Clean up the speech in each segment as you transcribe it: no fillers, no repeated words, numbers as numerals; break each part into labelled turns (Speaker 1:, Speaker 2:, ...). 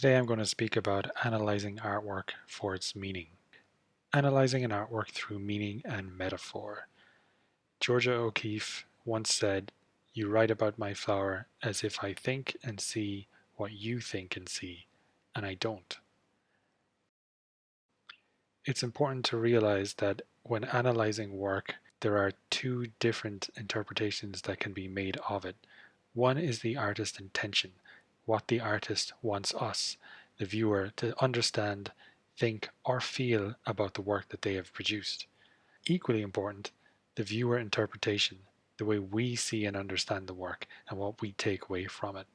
Speaker 1: Today I'm going to speak about analyzing artwork for its meaning. Analyzing an artwork through meaning and metaphor. Georgia O'Keeffe once said, "You write about my flower as if I think and see what you think and see, and I don't." It's important to realize that when analyzing work, there are two different interpretations that can be made of it. One is the artist's intention, what the artist wants us, the viewer, to understand, think, or feel about the work that they have produced. Equally important, the viewer interpretation, the way we see and understand the work and what we take away from it.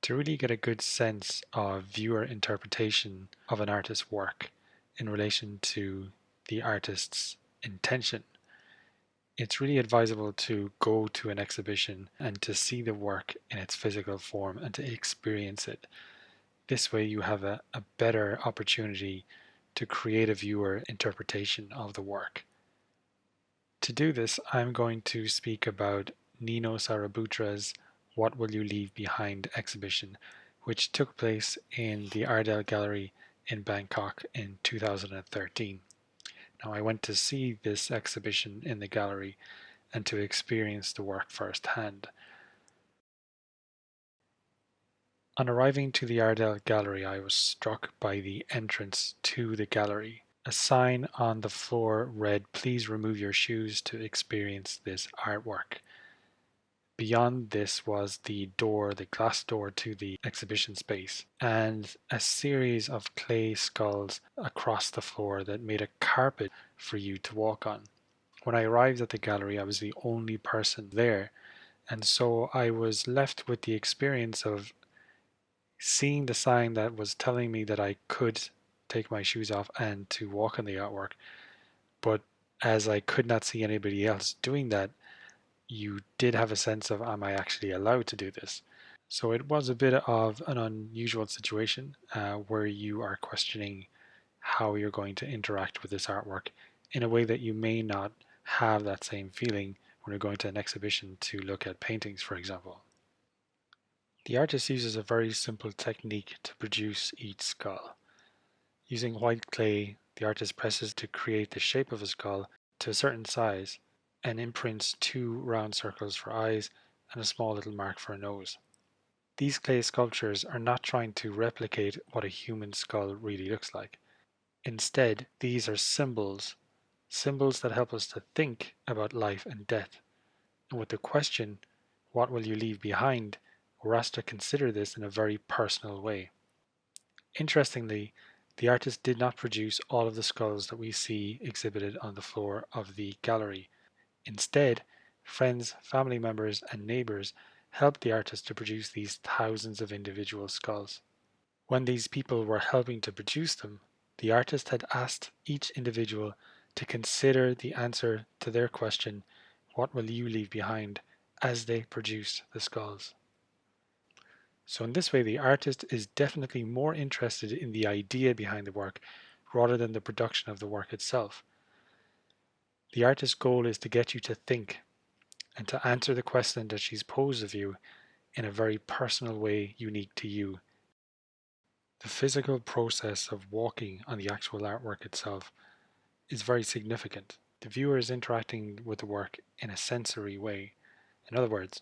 Speaker 1: To really get a good sense of viewer interpretation of an artist's work in relation to the artist's intention, it's really advisable to go to an exhibition and to see the work in its physical form and to experience it. This way you have a better opportunity to create a viewer interpretation of the work. To do this, I'm going to speak about Nino Sarabutra's What Will You Leave Behind exhibition, which took place in the Ardell Gallery in Bangkok in 2013. Now, I went to see this exhibition in the gallery and to experience the work firsthand. On arriving to the Ardell Gallery, I was struck by the entrance to the gallery. A sign on the floor read, "Please remove your shoes to experience this artwork." Beyond this was the door, the glass door to the exhibition space, and a series of clay skulls across the floor that made a carpet for you to walk on. When I arrived at the gallery, I was the only person there, and so I was left with the experience of seeing the sign that was telling me that I could take my shoes off and to walk on the artwork. But as I could not see anybody else doing that, you did have a sense of, am I actually allowed to do this? So it was a bit of an unusual situation where you are questioning how you're going to interact with this artwork in a way that you may not have that same feeling when you're going to an exhibition to look at paintings, for example. The artist uses a very simple technique to produce each skull. Using white clay, the artist presses to create the shape of a skull to a certain size and imprints two round circles for eyes and a small little mark for a nose. These clay sculptures are not trying to replicate what a human skull really looks like. Instead, these are symbols that help us to think about life and death. And with the question, what will you leave behind, we're asked to consider this in a very personal way. Interestingly, the artist did not produce all of the skulls that we see exhibited on the floor of the gallery. Instead, friends, family members, and neighbors helped the artist to produce these thousands of individual skulls. When these people were helping to produce them, the artist had asked each individual to consider the answer to their question, "What will you leave behind?" as they produce the skulls. So in this way, the artist is definitely more interested in the idea behind the work rather than the production of the work itself. The artist's goal is to get you to think and to answer the question that she's posed of you in a very personal way unique to you. The physical process of walking on the actual artwork itself is very significant. The viewer is interacting with the work in a sensory way. In other words,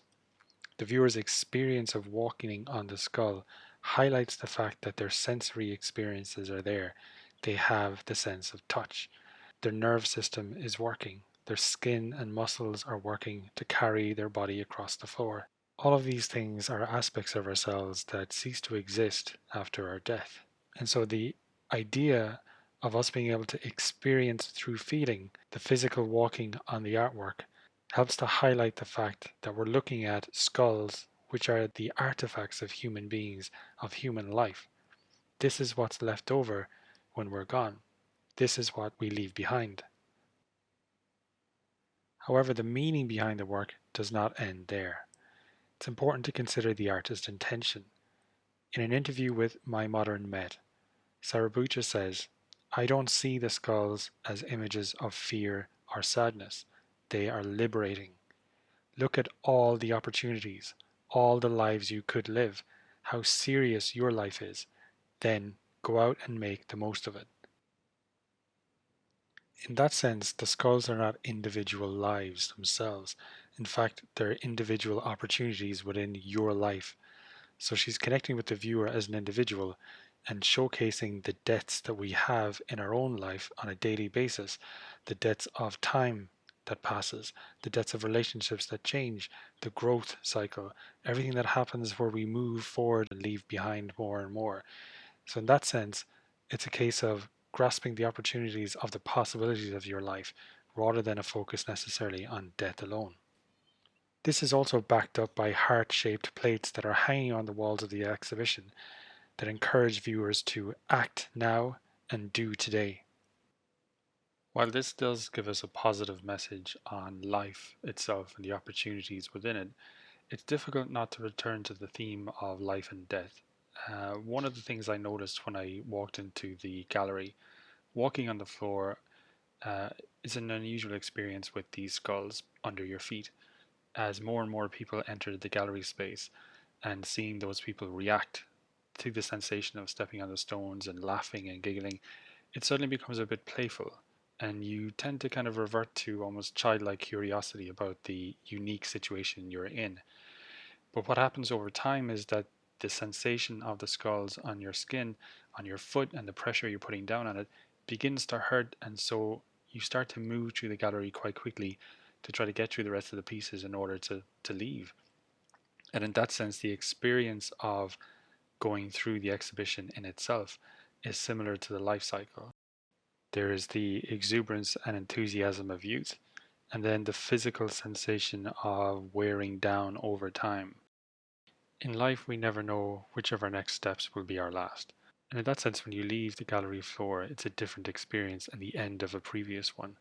Speaker 1: the viewer's experience of walking on the skull highlights the fact that their sensory experiences are there. They have the sense of touch. Their nerve system is working. Their skin and muscles are working to carry their body across the floor. All of these things are aspects of ourselves that cease to exist after our death. And so the idea of us being able to experience through feeling the physical walking on the artwork helps to highlight the fact that we're looking at skulls, which are the artifacts of human beings, of human life. This is what's left over when we're gone. This is what we leave behind. However, the meaning behind the work does not end there. It's important to consider the artist's intention. In an interview with My Modern Met, Sarabutra says, "I don't see the skulls as images of fear or sadness. They are liberating. Look at all the opportunities, all the lives you could live. how serious your life is, then go out and make the most of it. In that sense, the skulls are not individual lives themselves. In fact, they're individual opportunities within your life. So she's connecting with the viewer as an individual and showcasing the debts that we have in our own life on a daily basis, the debts of time that passes, the debts of relationships that change, the growth cycle, everything that happens where we move forward and leave behind more and more. So, in that sense, it's a case of grasping the opportunities of the possibilities of your life rather than a focus necessarily on death alone. This is also backed up by heart-shaped plates that are hanging on the walls of the exhibition that encourage viewers to act now and do today. While this does give us a positive message on life itself and the opportunities within it, it's difficult not to return to the theme of life and death. One of the things I noticed when I walked into the gallery, walking on the floor is an unusual experience with these skulls under your feet. As more and more people entered the gallery space and seeing those people react to the sensation of stepping on the stones and laughing and giggling, it suddenly becomes a bit playful. And you tend to kind of revert to almost childlike curiosity about the unique situation you're in. But what happens over time is that the sensation of the skulls on your skin, on your foot, and the pressure you're putting down on it begins to hurt. And so you start to move through the gallery quite quickly to try to get through the rest of the pieces in order to leave. And in that sense, the experience of going through the exhibition in itself is similar to the life cycle. There is the exuberance and enthusiasm of youth, and then the physical sensation of wearing down over time. In life, we never know which of our next steps will be our last. And in that sense, when you leave the gallery floor, it's a different experience and the end of a previous one.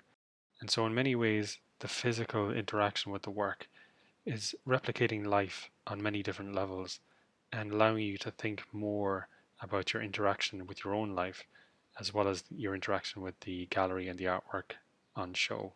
Speaker 1: And so, in many ways, the physical interaction with the work is replicating life on many different levels and allowing you to think more about your interaction with your own life as well as your interaction with the gallery and the artwork on show.